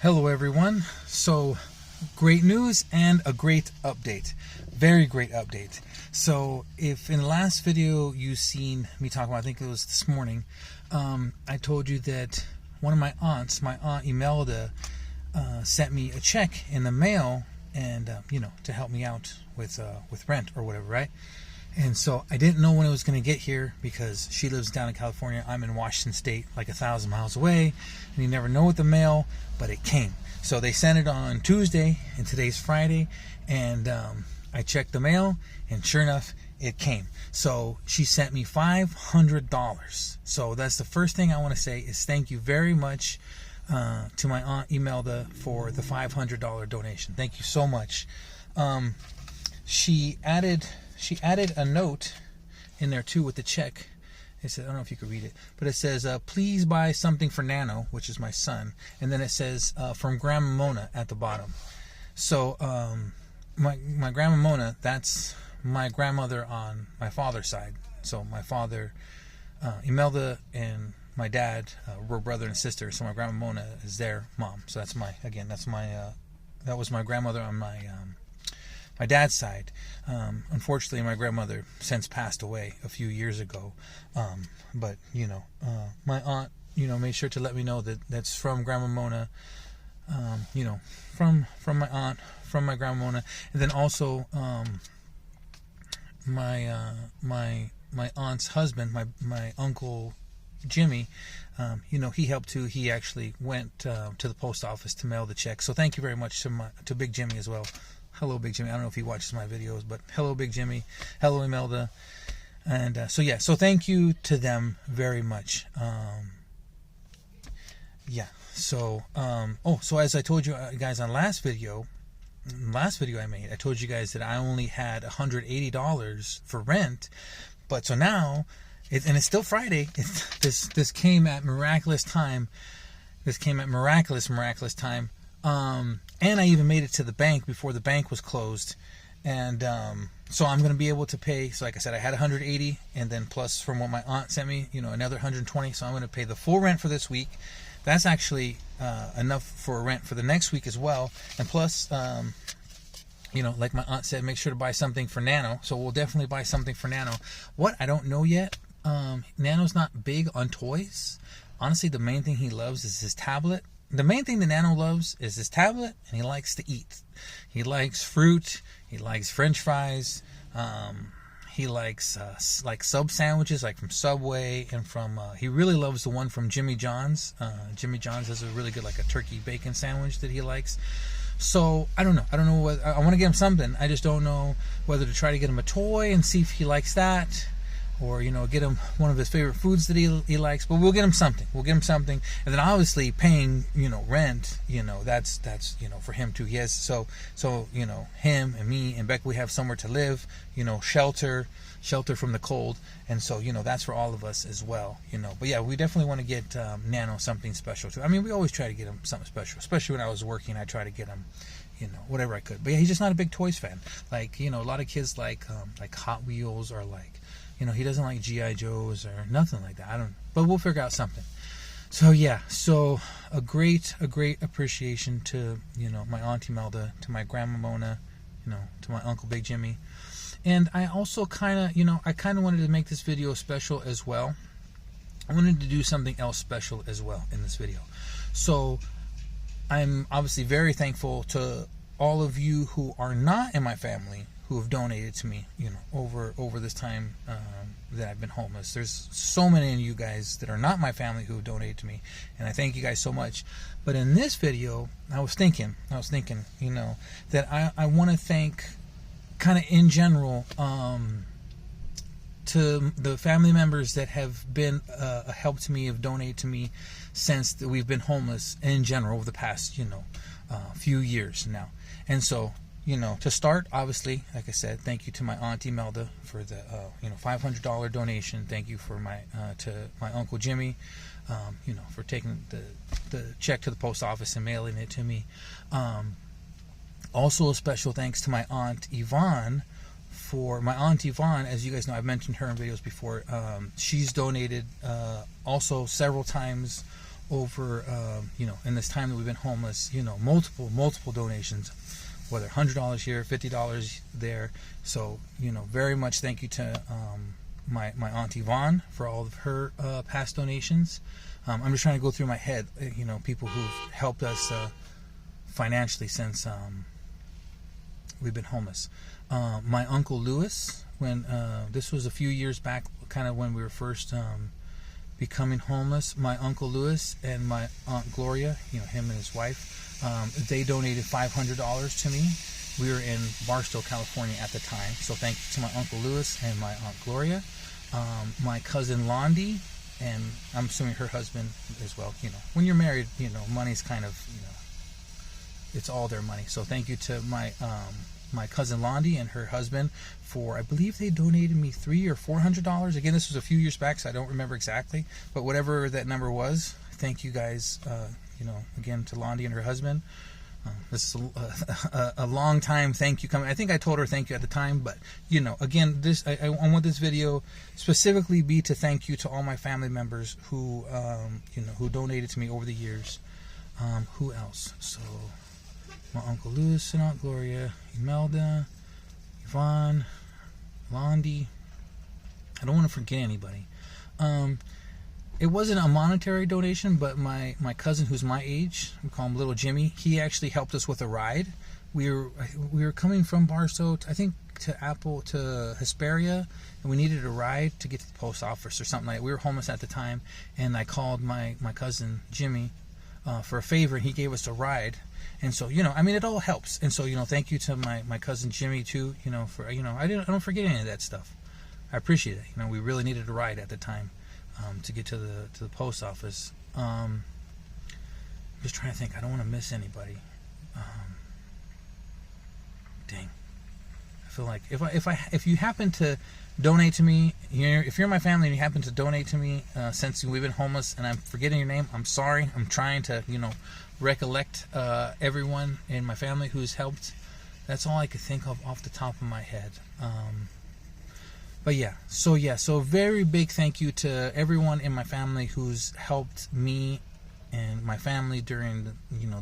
Hello everyone. So great news and a great update. Very great update. So if in the last video you seen me talk about, I think it was this morning, I told you that one of my aunts, my aunt Imelda, sent me a check in the mail and to help me out with rent or whatever, right? And so I didn't know when it was going to get here because she lives down in California. I'm in Washington State, like 1,000 miles away, and you never know with the mail, but it came. So they sent it on Tuesday, and today's Friday, and I checked the mail, and sure enough, it came. So she sent me $500. So that's the first thing I want to say is thank you very much to my aunt Imelda for the $500 donation. Thank you so much. She added a note in there too with the check. It said, I don't know if you could read it, but it says, please buy something for Nano, which is my son. And then it says, from Grandma Mona at the bottom. So, my Grandma Mona, that's my grandmother on my father's side. So my father, Imelda, and my dad were brother and sister. So my Grandma Mona is their mom. So that's that was my grandmother on my dad's side. Unfortunately, my grandmother since passed away a few years ago. But my aunt, made sure to let me know that that's from Grandma Mona. From my aunt, from my Grandma Mona, and then also my aunt's husband, my uncle Jimmy. He helped too. He actually went to the post office to mail the check. So thank you very much to Big Jimmy as well. Hello, Big Jimmy. I don't know if he watches my videos, but hello, Big Jimmy. Hello, Imelda. And so thank you to them very much. So as I told you guys on last video I made, I told you guys that I only had $180 for rent. But so now, it's still Friday. This came at miraculous time. Miraculous time. And I even made it to the bank before the bank was closed. And so I'm going to be able to pay. So like I said, I had 180, and then plus from what my aunt sent me, another 120. So I'm going to pay the full rent for this week. That's actually enough for rent for the next week as well. And plus, like my aunt said, make sure to buy something for Nano. So we'll definitely buy something for Nano. What? I don't know yet. Nano's not big on toys. Honestly, the main thing he loves is his tablet. The main thing that Nano loves is his tablet, and he likes to eat. He likes fruit. He likes French fries. He likes like sub sandwiches, like from Subway, and from. He really loves the one from Jimmy John's. Jimmy John's has a really good, like a turkey bacon sandwich that he likes. So I don't know. I don't know what I want to get him something. I just don't know whether to try to get him a toy and see if he likes that. Or, get him one of his favorite foods that he likes. But we'll get him something. And then obviously paying, rent, that's for him too. He has, so him and me and Beck, we have somewhere to live, shelter from the cold. And so, that's for all of us as well, But yeah, we definitely want to get Nano something special too. I mean, we always try to get him something special. Especially when I was working, I try to get him, whatever I could. But yeah, he's just not a big toys fan. Like, a lot of kids like Hot Wheels or like, he doesn't like G.I. Joes or nothing like that. But we'll figure out something. So yeah, a great appreciation to, my Aunt Imelda, to my Grandma Mona, to my Uncle Big Jimmy. And I also kind of wanted to make this video special as well. I wanted to do something else special as well in this video. So I'm obviously very thankful to all of you who are not in my family, who have donated to me, over this time that I've been homeless. There's so many of you guys that are not my family who have donated to me, and I thank you guys so much. But in this video, I was thinking, that I want to thank, kind of in general, to the family members that have been a help to me, have donated to me since we've been homeless in general over the past, few years now. And so, to start, obviously, like I said, thank you to my Aunt Imelda for the, $500 donation. Thank you for to my Uncle Jimmy, for taking the check to the post office and mailing it to me. Also, a special thanks to my Aunt Yvonne. My Aunt Yvonne, as you guys know, I've mentioned her in videos before. She's donated also several times over, in this time that we've been homeless, multiple donations, whether $100 here, $50 there. So, very much thank you to my Aunt Yvonne for all of her past donations. I'm just trying to go through my head, people who've helped us financially since we've been homeless. My Uncle Lewis, when this was a few years back, kind of when we were first becoming homeless, my Uncle Lewis and my Aunt Gloria, him and his wife, they donated $500 to me. We were in Barstow, California at the time, so thank you to my Uncle Lewis and my Aunt Gloria. My cousin Londi, and I'm assuming her husband as well. When you're married, money's kind of, it's all their money. So thank you to my cousin Londi and her husband for, I believe they donated me $300 or $400. Again, this was a few years back, so I don't remember exactly, but whatever that number was, thank you guys, again to Londi and her husband. This is a long time thank you coming. I think I told her thank you at the time, but again, I want this video specifically be to thank you to all my family members who who donated to me over the years. Who else? So my Uncle Lewis and Aunt Gloria, Imelda, Yvonne, Londi. I don't want to forget anybody. It wasn't a monetary donation, but my cousin, who's my age, we call him Little Jimmy, he actually helped us with a ride. We were coming from Barstow, I think, to Hesperia, and we needed a ride to get to the post office or something like that. We were homeless at the time, and I called my cousin Jimmy for a favor, and he gave us a ride. And so, it all helps. And so, thank you to my cousin Jimmy too, for, I don't forget any of that stuff. I appreciate it. We really needed a ride at the time. To get to the post office. I'm just trying to think. I don't want to miss anybody. Dang. I feel like if you happen to donate to me, if you're in my family and you happen to donate to me since we've been homeless and I'm forgetting your name, I'm sorry. I'm trying to recollect everyone in my family who's helped. That's all I could think of off the top of my head. But so very big thank you to everyone in my family who's helped me and my family during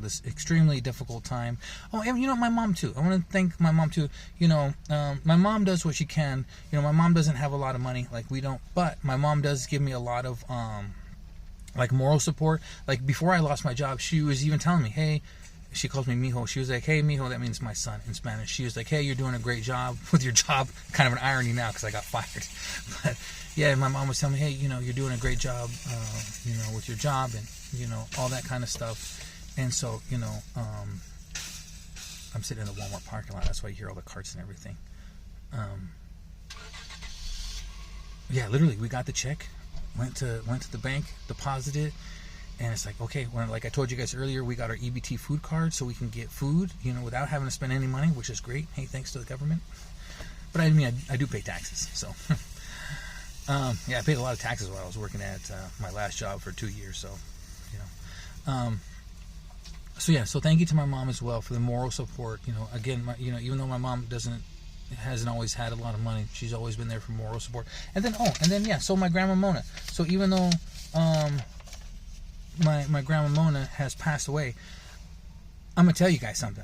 this extremely difficult time. Oh, and my mom too. I want to thank my mom too. My mom does what she can. My mom doesn't have a lot of money like we don't, but my mom does give me a lot of moral support. Like before I lost my job, she was even telling me, hey. She calls me mijo. She was like, hey, mijo, that means my son in Spanish. She was like, hey, you're doing a great job with your job. Kind of an irony now because I got fired. But yeah, my mom was telling me, hey, you're doing a great job, with your job and, all that kind of stuff. And so, I'm sitting in the Walmart parking lot. That's why you hear all the carts and everything. Yeah, literally, we got the check, went to the bank, deposited. And it's like, okay, like I told you guys earlier, we got our EBT food card so we can get food, without having to spend any money, which is great. Hey, thanks to the government. But I do pay taxes. So, I paid a lot of taxes while I was working at my last job for 2 years. So, so thank you to my mom as well for the moral support. Again, even though my mom hasn't always had a lot of money, she's always been there for moral support. And then, so my grandma Mona. So even though, my grandma Mona has passed away, I'm gonna tell you guys something.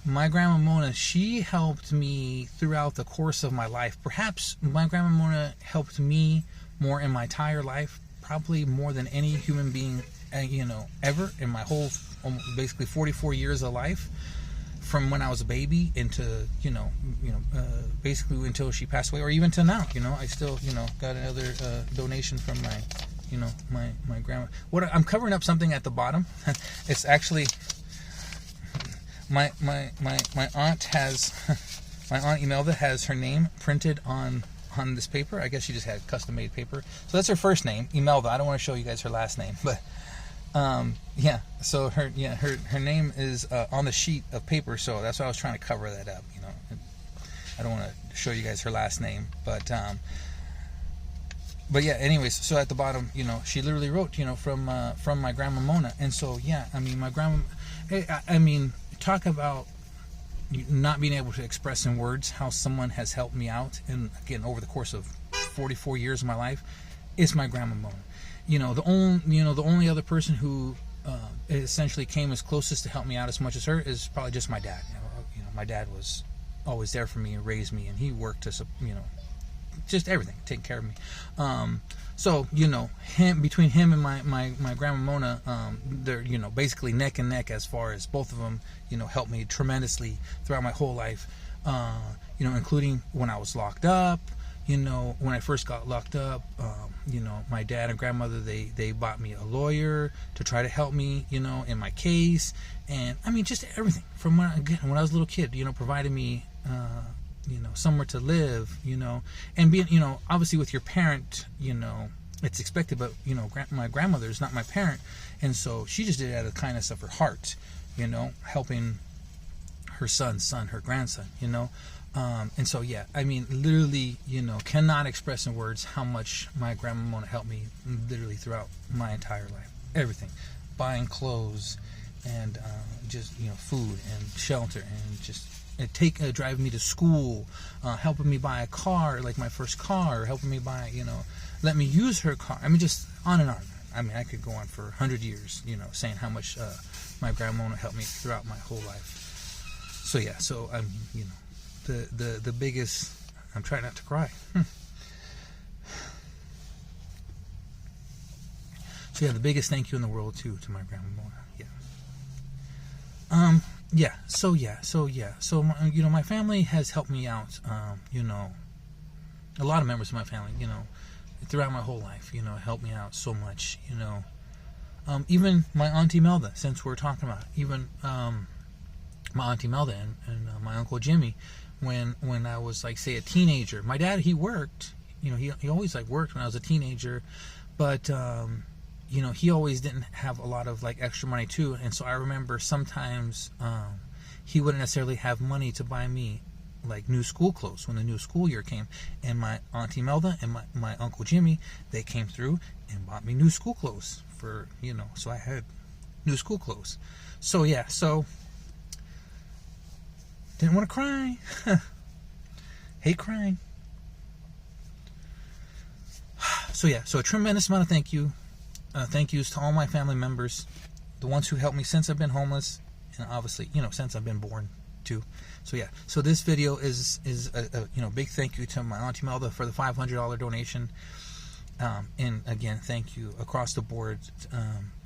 My grandma Mona, she helped me throughout the course of my life. Perhaps my grandma Mona helped me more in my entire life, probably more than any human being, ever in my whole basically 44 years of life, from when I was a baby into basically until she passed away, or even to now. I still got another donation from my grandma. What I'm covering up something at the bottom. It's actually my aunt has my aunt Imelda has her name printed on this paper. I guess she just had custom made paper. So that's her first name, Imelda. I don't want to show you guys her last name, but so her name is on the sheet of paper. So that's why I was trying to cover that up. I don't want to show you guys her last name, but yeah, anyways, so at the bottom, she literally wrote, from my grandma Mona. And so, yeah, my grandma, talk about not being able to express in words how someone has helped me out. And again, over the course of 44 years of my life, it's my grandma Mona. the only other person who essentially came as closest to help me out as much as her is probably just my dad. My dad was always there for me and raised me, and he worked to, just everything, taking care of me. So between him and my grandma Mona, they're basically neck and neck as far as both of them helped me tremendously throughout my whole life. Including when I was locked up. When I first got locked up, my dad and grandmother, they bought me a lawyer to try to help me, in my case. And I mean, just everything from when I was a little kid, provided me, somewhere to live, and being, obviously with your parent, it's expected, but, my grandmother is not my parent. And so she just did it out of the kindness of her heart, helping her her grandson, and so, yeah, I mean, literally, cannot express in words how much my grandma Mona helped me literally throughout my entire life. Everything. Buying clothes and just, food and shelter and just driving me to school, helping me buy a car, like my first car, helping me buy, let me use her car. I mean, just on and on. I mean, I could go on for 100 years, saying how much my grandma Mona helped me throughout my whole life. So, yeah, I'm, the biggest, I'm trying not to cry. So yeah, the biggest thank you in the world to my grandma Mona. So my family has helped me out. A lot of members of my family, throughout my whole life, helped me out so much. Even my Auntie Melda, since we're talking about it, even my Auntie Melda and my Uncle Jimmy. When I was, like, say, a teenager, my dad, he worked, he always, like, worked when I was a teenager, but he always didn't have a lot of, like, extra money too. And so I remember sometimes he wouldn't necessarily have money to buy me, like, new school clothes when the new school year came. And my Auntie Melda and my Uncle Jimmy, they came through and bought me new school clothes for, so I had new school clothes. So yeah, didn't want to cry. Hate crying. So yeah, so a tremendous amount of thank yous to all my family members, the ones who helped me since I've been homeless, and obviously, since I've been born too. So yeah, so this video is a big thank you to my Auntie Melda for the $500 donation, and again, thank you across the board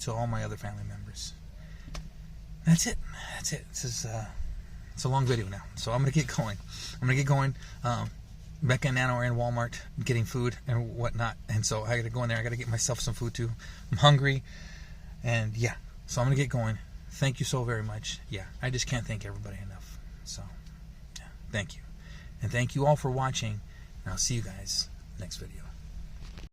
to all my other family members. That's it. This is it's a long video now, so I'm gonna get going. Becca and Nana are in Walmart getting food and whatnot, and so I gotta go in there. I gotta get myself some food too. I'm hungry, and yeah, so I'm gonna get going. Thank you so very much. Yeah, I just can't thank everybody enough. So, yeah, thank you, and thank you all for watching. And I'll see you guys next video.